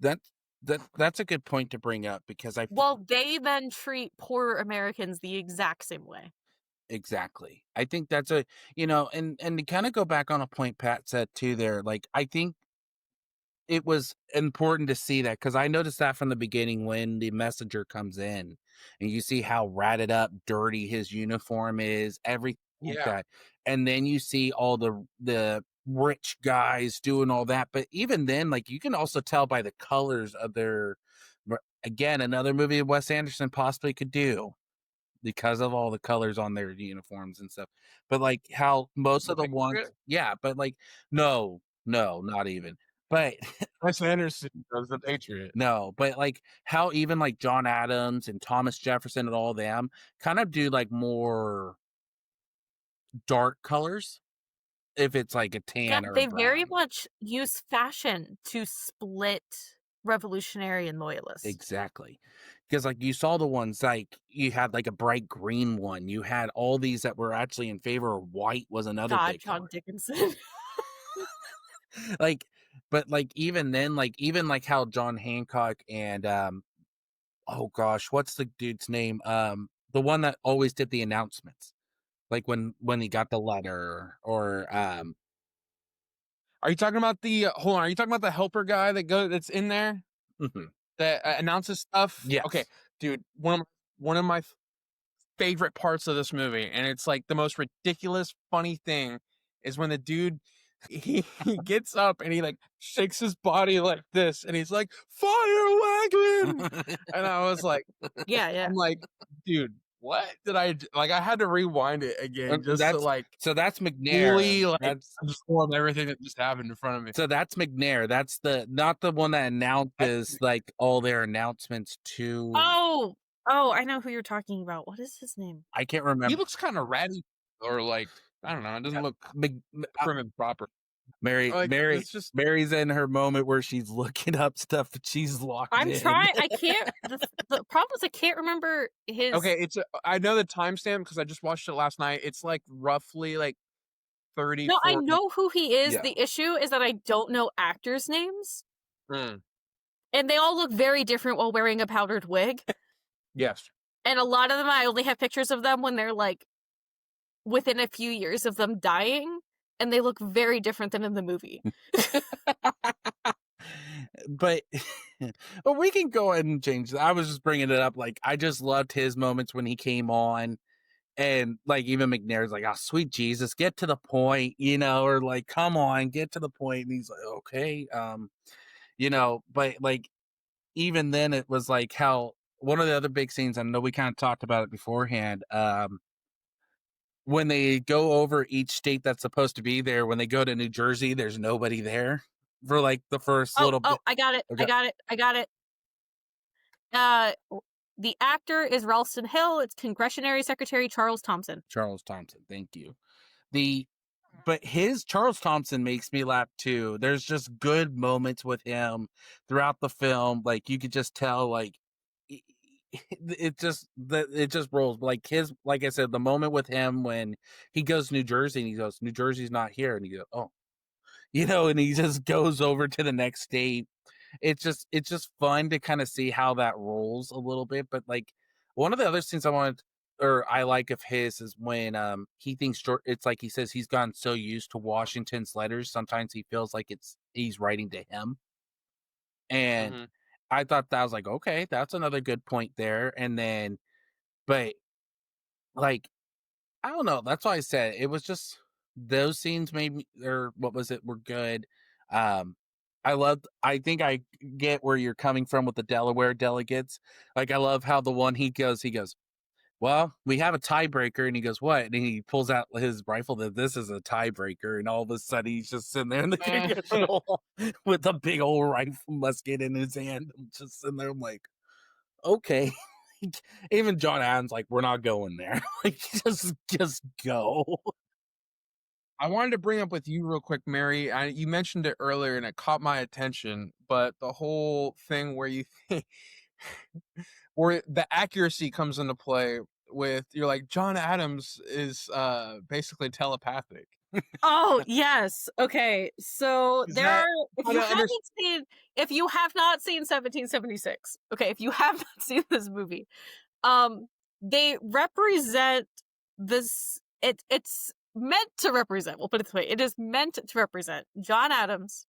that's a good point to bring up because Well, they then treat poor Americans the exact same way. exactly. I think that's a and to kind of go back on a point Pat said too there, like I think it was important to see that because I noticed that from the beginning when the messenger comes in and you see how ratted up, dirty his uniform is, everything like Yeah. that. And then you see all the rich guys doing all that. But even then, like you can also tell by the colors of their again, another movie Wes Anderson possibly could do because of all the colors on their uniforms and stuff. But like how most The of the ones, Patriot? yeah, but like no, not even. But Wes Anderson does the Patriot. no, but like how even like John Adams and Thomas Jefferson and all them kind of do like more dark colors if it's like a Yeah, tan or a they very brown. much use fashion to split revolutionary and loyalists. Exactly. Because like you saw the ones like you had like a bright green one. You had all these that were actually in favor of white was another God, big John color. Dickinson. Like but like even then like even like how John Hancock and oh gosh, what's the dude's name? The one that always did the announcements. Like when he got the letter or Are you talking about the hold on? Are you talking about the helper guy that's in there mhm. that announces stuff? Okay, Yes. dude, one of my favorite parts of this movie, and it's like the most ridiculous, funny thing is when the dude he gets up and he like shakes his body like this, and he's like, "Fire wagon!" And I was like, Yeah. I'm like, dude, what did like? I had to rewind it again just to like That's McNair. fully like absorb everything that just happened in front of me. So that's McNair. That's the not the one that announces like all their announcements to Oh, I know who you're talking about. What is his name? I can't He remember. looks kind of ratty, or like I don't know. It doesn't look prim and proper. Like it's just Mary's in her moment where she's looking up stuff that she's locked I'm in. trying. I can't. The problem is I can't remember his. okay. I know the timestamp because I just watched it last night. It's like roughly like 30, No, I 40. know who he is. Yeah. The issue is that I don't know actors' names, Mm, and they all look very different while wearing a powdered wig. yes. And a lot of them, I only have pictures of them when they're like within a few years of them dying, and they look very different than in the movie. but but we can go ahead and change that. I was just bringing it up. Like I just loved his moments when he came on, and like even McNair's like, "Oh, sweet Jesus, get to the point," or like, "Come on, get to the point." And he's like, "Okay," But like even then, it was like how one of the other big scenes. I know we kind of talked about it beforehand. When they go over each state that's supposed to be there, when they go to New Jersey, there's nobody there for like the first little bit. I got it. Okay. I got it. The actor is Ralston Hill. It's Congressionary Secretary Charles Thompson. Charles Thompson, thank you. The but his Charles Thompson makes me laugh too. There's just good moments with him throughout the film. Like you could just tell, like it just rolls. Like like I said, the moment with him when he goes to New Jersey and he goes, New Jersey's not here, and he goes, oh, and he just goes over to the next state. It's just fun to kind of see how that rolls a little bit. But like one of the other scenes I like of his is when he thinks it's like he says he's gotten so used to Washington's letters, sometimes he feels like he's writing to him. And Mm-hmm. I thought that was like, okay, that's another good point there. And then, but like, I don't know. That's why I said it was just those scenes made me, or what was it, were good. Um, I think I get where you're coming from with the Delaware delegates. Like, I love how the one he goes, well, we have a tiebreaker, and he goes, what? And he pulls out his rifle that this is a tiebreaker, and all of a sudden he's just sitting there in the congressional hall with a big old rifle musket in his hand. I'm just sitting there, I'm like, okay. Even John Adams, like, we're not going there. Like, just go. I wanted to bring up with you real quick, Mary. You mentioned it earlier, and it caught my attention. But the whole thing where you think, where the accuracy comes into play with, you're like, John Adams is basically telepathic. Oh yes. Okay. So Is there that are if how you to under- haven't seen if you have not seen 1776, okay, if you have not seen this movie, they represent this it's meant to represent, we'll put it this way, it is meant to represent John Adams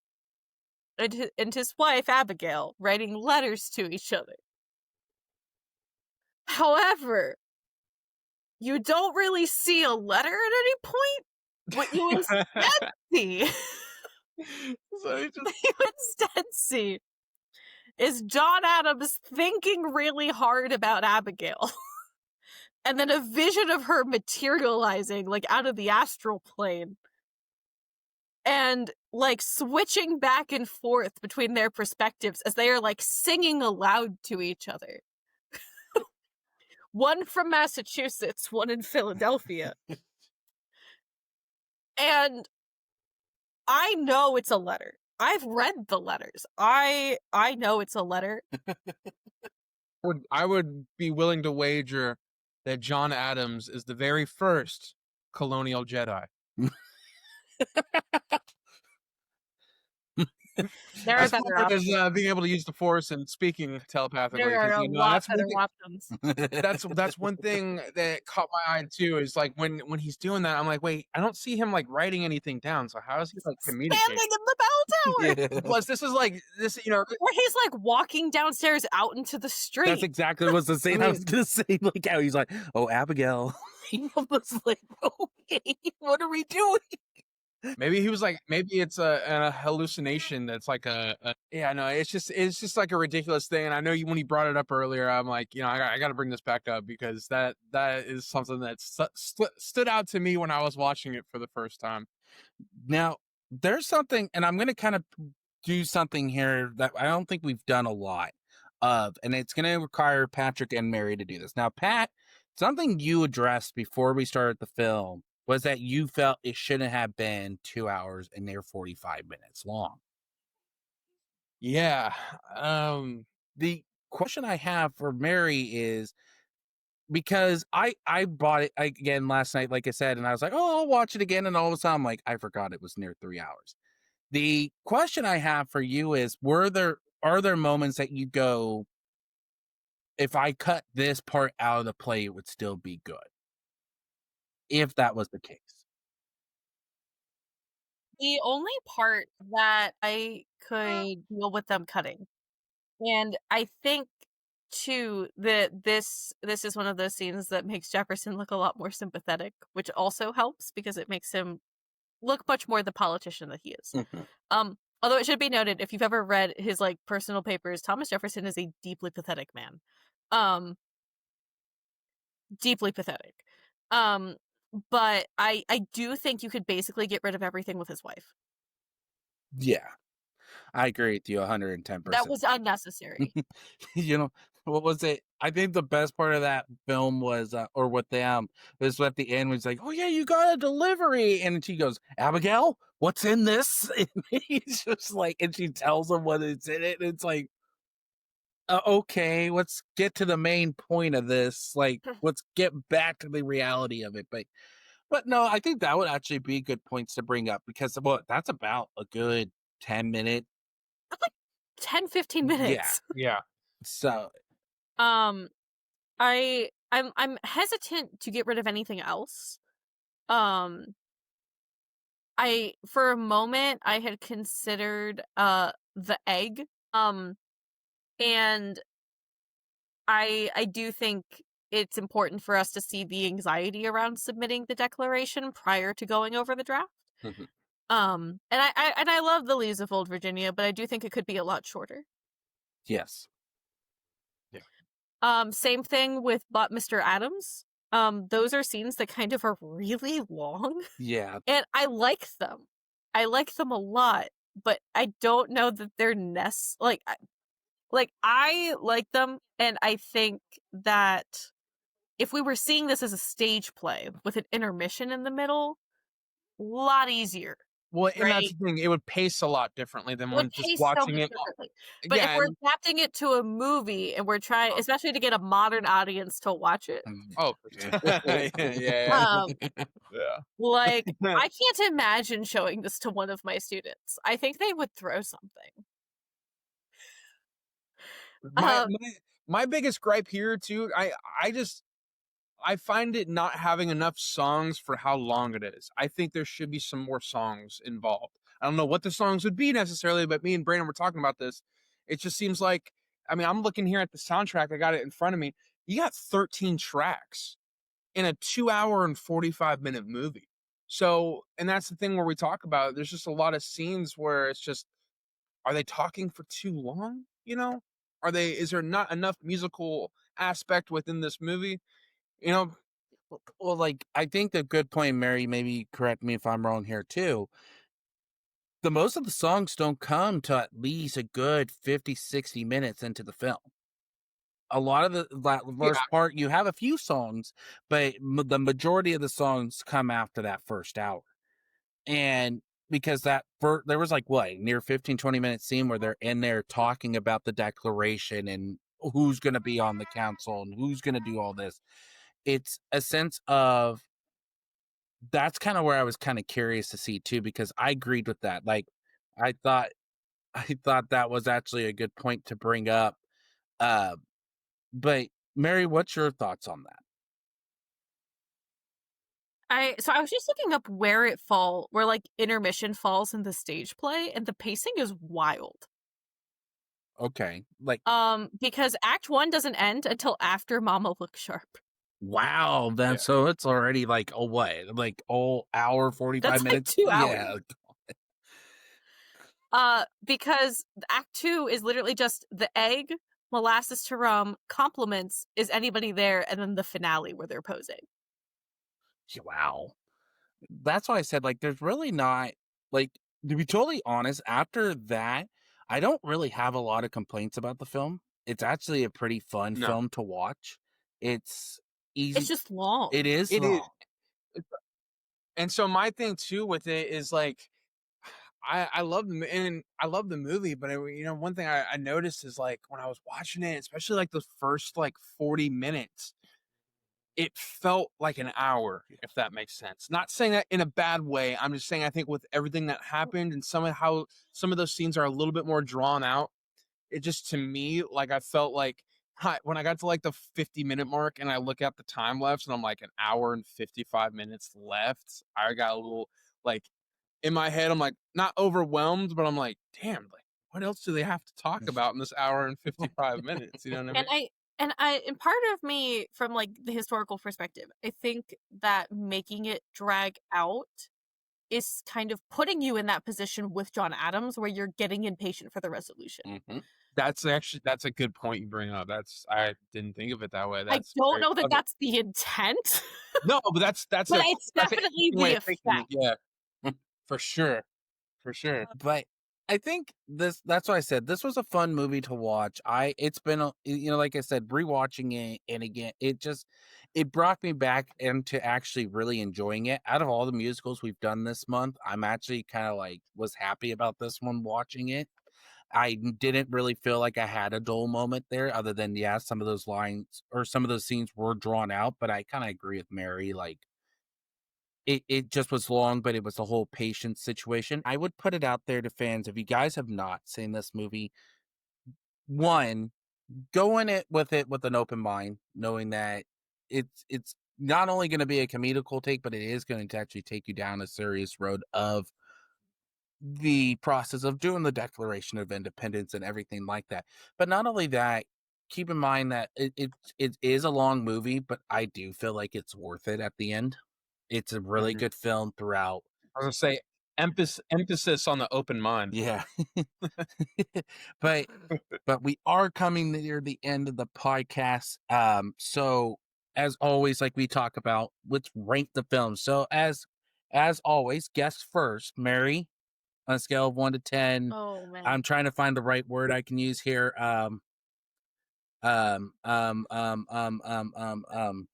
and his wife Abigail writing letters to each other. However, you don't really see a letter at any point. What you instead see So he just- you instead see is John Adams thinking really hard about Abigail. And then a vision of her materializing like out of the astral plane. And like switching back and forth between their perspectives as they are like singing aloud to each other. One from Massachusetts, one in Philadelphia. And I know it's a letter. I've read the letters. I know it's a letter. I would be willing to wager that John Adams is the very first colonial Jedi. There are As better far as options. being able to use the Force and speaking telepathically, There are 'cause, a you know, lot that's one better thing. options. That's one thing that caught my eye too. Is like when he's doing that, I'm like, wait, I don't see him like writing anything down. So how is he like communicating? Standing in the bell tower! Yeah. Plus, this is like this, you know. Or he's like walking downstairs out into the street. That's exactly what's the scene I was gonna say. Like how he's like, oh, Abigail. I was like, okay, what are we doing? Maybe he was like, maybe it's a hallucination. That's like yeah, no, it's just like a ridiculous thing. And I know when you brought it up earlier, I'm like, you know, I got to bring this back up because that is something that stood out to me when I was watching it for the first time. Now, there's something, and I'm gonna kind of do something here that I don't think we've done a lot of, and it's gonna require Patrick and Mary to do this. Now, Pat, something you addressed before we started the film was that you felt it shouldn't have been 2 hours and they're 45 minutes long. Yeah. The question I have for Mary is because I bought it again last night, like I said, and I was like, oh, I'll watch it again, and all of a sudden I'm like, I forgot it was near 3 hours. The question I have for you is, are there moments that you go, if I cut this part out of the play, it would still be good? If that was the case. The only part that I could deal with them cutting, and I think too that this is one of those scenes that makes Jefferson look a lot more sympathetic, which also helps because it makes him look much more the politician that he is. Mm-hmm. Although it should be noted, if you've ever read his like personal papers, Thomas Jefferson is a deeply pathetic man. Deeply pathetic. But I do think you could basically get rid of everything with his wife. Yeah, I agree with you 110%. That was unnecessary. You know, what was it? I think the best part of that film was, or what them, was at the end was like, "Oh yeah, you got a delivery," and she goes, "Abigail, what's in this?" And he's just like, and she tells him what is in it, and it's like, okay, let's get to the main point of this. Like, let's get back to the reality of it. But no, I think that would actually be good points to bring up because well, that's about a good 10 minute. 10, 15 Yeah. minutes. Yeah. So Um, I'm hesitant to get rid of anything else. For a moment I had considered the egg. And I do think it's important for us to see the anxiety around submitting the declaration prior to going over the draft. Mhm. And I love the Leaves of Old Virginia, but I do think it could be a lot shorter. yes. Same thing with But Mr. Adams. Those are scenes that kind of are really long, Yeah. and I like them. I like them a lot, but I don't know that they're I like them, and I think that if we were seeing this as a stage play with an intermission in the middle, a lot easier, Well, and that's right? the thing, it would pace a lot differently than It would when just taste so watching much it. differently. But if Yeah, we're and adapting it to a movie and we're trying, especially to get a modern audience to watch it, oh, yeah, yeah, um, yeah. like, Yeah. I can't imagine showing this to one of my students. I think they would throw something. My Um, my my biggest gripe here too, I just I find it not having enough songs for how long it is. I think there should be some more songs involved. I don't know what the songs would be necessarily, but me and Brandon were talking about this. It just seems like, I mean, I'm looking here at the soundtrack. I got it in front of me. You got 13 tracks in a 2 hour and 45-minute movie. So, and that's the thing where we talk about it. There's just a lot of scenes where it's just, are they talking for too long? You know, is there not enough musical aspect within this movie? You know, Well, like I think the good point, Mary, maybe correct me if I'm wrong here too. The most of the songs don't come to at least a good 50, 60 minutes into the film. A lot of the yeah, first part, you have a few songs, but the majority of the songs come after that first hour. And because there was like what, near 15, 20 minute scene where they're in there talking about the declaration and who's going to be on the council and who's going to do all this. It's a sense of that's kind of where I was kind of curious to see too, because I agreed with that. Like, I thought, I thought that was actually a good point to bring up. Uh, but Mary, what's your thoughts on that? I was just looking up where like intermission falls in the stage play, and the pacing is wild. Okay, like Because Act 1 doesn't end until after Mama Looks Sharp. wow, then Yeah. so it's already like a what, like all hour 45 That's like minutes. 2 hours. Yeah, Because Act 2 is literally just the egg, molasses to rum, compliments, is anybody there, and then the finale where they're posing. wow. That's why I said like there's really not like to be totally honest. After that, I don't really have a lot of complaints about the film. It's actually a pretty fun no, film to watch. It's It's easy. just long. It is it is. long. And so my thing too with it is like, I love and I love the movie, but one thing I noticed is like when I was watching it, especially like the first like 40 minutes, it felt like an hour, if that makes sense. Not saying that in a bad way. I'm just saying I think with everything that happened and some of how some of those scenes are a little bit more drawn out, it just to me, like I felt like when I got to like the 50-minute mark and I look at the time lapse and I'm like an hour and 55 minutes left, I got a little like in my head, I'm like not overwhelmed, but I'm like, damn, like what else do they have to talk about in this hour and 55 minutes? You know what I And mean? and part of me, from like the historical perspective, I think that making it drag out is kind of putting you in that position with John Adams where you're getting impatient for the resolution. Mhm. That's a good point you bring up. I didn't think of it that way. I That's don't very know that clever. that's the intent, No, but that's but a it's that's an definitely interesting way the of thinking. effect. Yeah, for sure, for sure. But I think that's why I said this was a fun movie to watch. It's been like I said, rewatching it and again, it brought me back into actually really enjoying it. Out of all the musicals we've done this month, I'm actually kind of like was happy about this one watching it. Didn't really feel like I had a dull moment there, other than yeah, some of those lines or some of those scenes were drawn out, but I kind of agree with Mary, like it just was long, but it was a whole patience situation. I would put it out there to fans, if you guys have not seen this movie, one, go in it with an open mind, knowing that it's not only going to be a comedical take, but it is going to actually take you down a serious road of the process of doing the Declaration of Independence and everything like that. But not only that, keep in mind that it is a long movie, but I do feel like it's worth it at the end. It's a really Mhm. good film throughout. I was gonna say emphasis on the open mind. Yeah. but we are coming near the end of the podcast. So as always, like we talk about, let's rank the film. So as always, guess first, Mary, on a scale of 1 to 10. Oh man. I'm trying to find the right word I can use here. Um, um, um, um, um, um, um,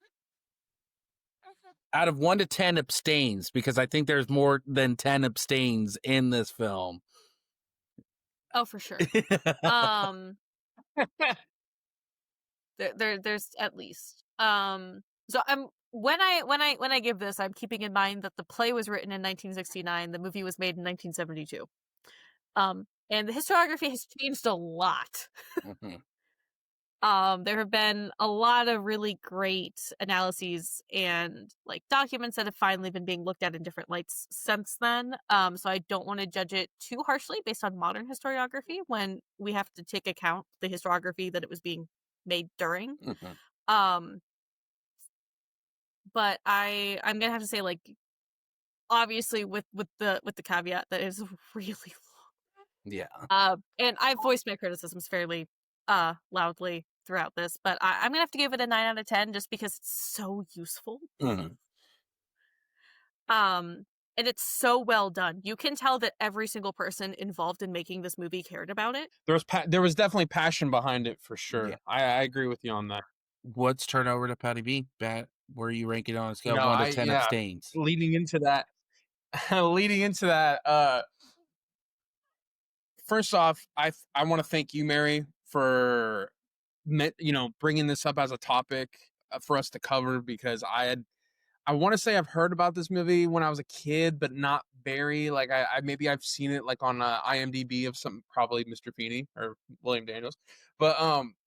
Out of 1 to 10 abstains, because I think there's more than 10 abstains in this film. Oh, for sure. Um, there's at least. So I'm when I give this, I'm keeping in mind that the play was written in 1969, the movie was made in 1972. And the historiography has changed a lot. Mhm. There have been a lot of really great analyses and like documents that have finally been being looked at in different lights since then. So I don't want to judge it too harshly based on modern historiography when we have to take account the historiography that it was being made during. Mhm. Um, but I'm gonna have to say like obviously with the caveat that it's really Yeah. and I've voiced my criticisms fairly loudly throughout this, but I'm gonna have to give it a 9 out of 10 just because it's so useful. Mhm. Um, and it's so well done. You can tell that every single person involved in making this movie cared about it. There was definitely passion behind it for Yeah. sure. I agree with you on that. Let's turn over to Patty B. Bat, where are you ranking on a scale of No, 1 to 10 abstains? leading into that, leading into that, first off, I want to thank you, Mary, for bringing this up as a topic for us to cover because I want to say I've heard about this movie when I was a kid, but not very. Like I maybe I've seen it like on IMDb of some probably Mr. Feeney or William Daniels, but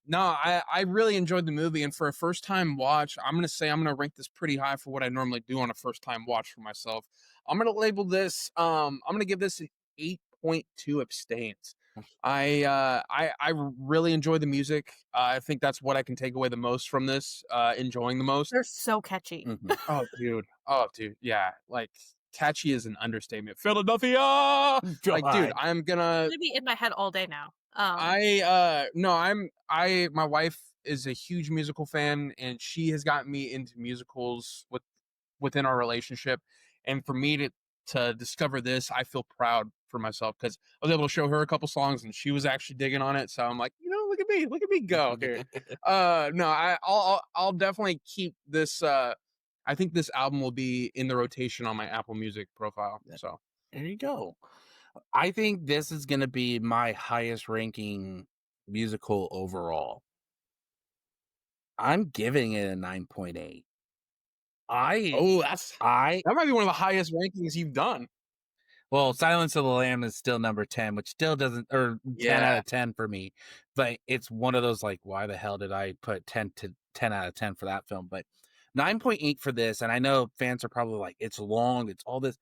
no, I really enjoyed the movie, and for a first time watch, I'm gonna rank this pretty high for what I normally do on a first time watch for myself. I'm gonna label this I'm gonna give this an 8.2 abstains. I really enjoy the music. I think that's what I can take away the most from this. Enjoying the most. They're so catchy. Mhm. Oh, dude. Oh, dude. Yeah. Like, catchy is an understatement. Philadelphia. Like, dude, God. I'm It's gonna. gonna be in my head all day now. No, my wife is a huge musical fan, and she has gotten me into musicals within our relationship. And for me to discover this, I feel proud for myself because I was able to show her a couple songs, and she was actually digging on it. So I'm like, look at me go here. No, I'll definitely keep this. I think this album will be in the rotation on my Apple Music profile. So There you go. I think this is going to be my highest ranking musical overall. I'm giving it a 9.8. I oh, I that might be one of the highest rankings you've done. well, Silence of the Lamb is still number 10, which still doesn't, or 10 out Yeah. of 10 for me. But it's one of those like, why the hell did I put 10 out of 10 for that film? But 9.8 for this, and I know fans are probably like, it's long, it's all this,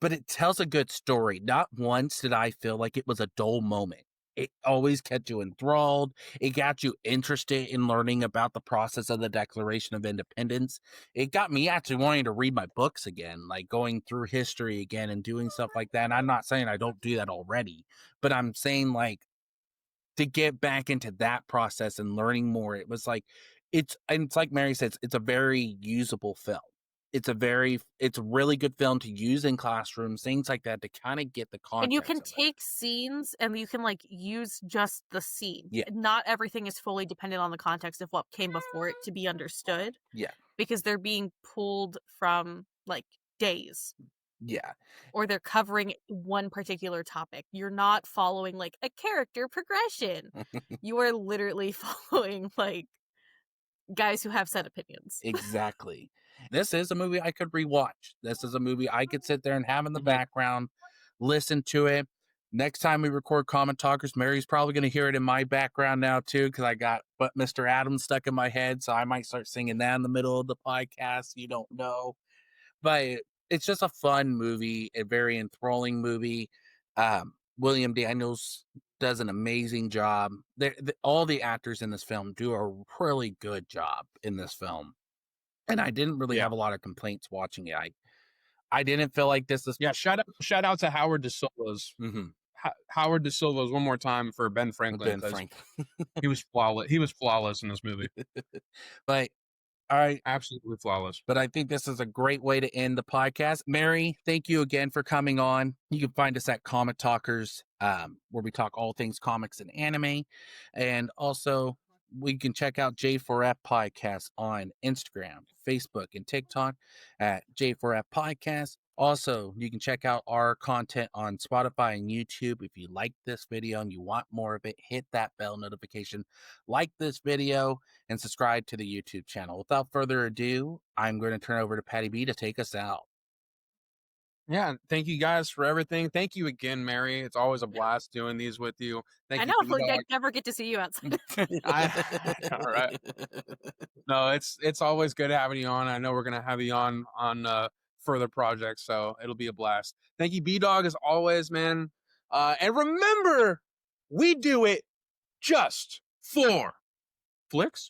but it tells a good story. Not once did I feel like it was a dull moment. It always kept you enthralled. It got you interested in learning about the process of the Declaration of Independence. It got me actually wanting to read my books again, like going through history again and doing stuff like that. And I'm not saying I don't do that already, but I'm saying like to get back into that process and learning more. It was like it's like Mary says, it's a very usable film. it's a really good film to use in classrooms, things like that, to kind of get the context. And you can of it. take scenes and you can like use just the scene. Yeah. Not everything is fully dependent on the context of what came before it to be understood. Yeah. Because they're being pulled from like days. Yeah. Or they're covering one particular topic. You're not following like a character progression. You are literally following like guys who have set opinions. Exactly. This is a movie I could rewatch. This is a movie I could sit there and have in the background, listen to it. Next time we record Comment Talkers, Mary's probably going to hear it in my background now too, because I got But Mr. Adams stuck in my head, so I might start singing that in the middle of the podcast. You don't know. But it's just a fun movie, a very enthralling movie. William Daniels does an amazing job. All the actors in this film do a really good job in this film. And I didn't really have a lot of complaints watching it. I didn't feel like this is... Yeah, shout out to Howard De Silva's. Howard De Silva's one more time for Ben Franklin. He was flawless. He was flawless in this movie. But all right, absolutely flawless. But I think this is a great way to end the podcast. Mary, thank you again for coming on. You can find us at Comic Talkers, where we talk all things comics and anime. And also, we can check out J4F Podcast on Instagram, Facebook, and TikTok at J4F Podcast. Also, you can check out our content on Spotify and YouTube. If you like this video and you want more of it, hit that bell notification, like this video, and subscribe to the YouTube channel. Without further ado, I'm going to turn over to Patty B to take us out. Yeah, thank you guys for everything. Thank you again, Mary. It's always a blast doing these with you. Thank you. I know, like I never get to see you outside. All right. No, it's always good having you on. I know we're gonna have you on further projects, so it'll be a blast. Thank you, B-Dawg, as always, man. And remember, we do it just for flicks.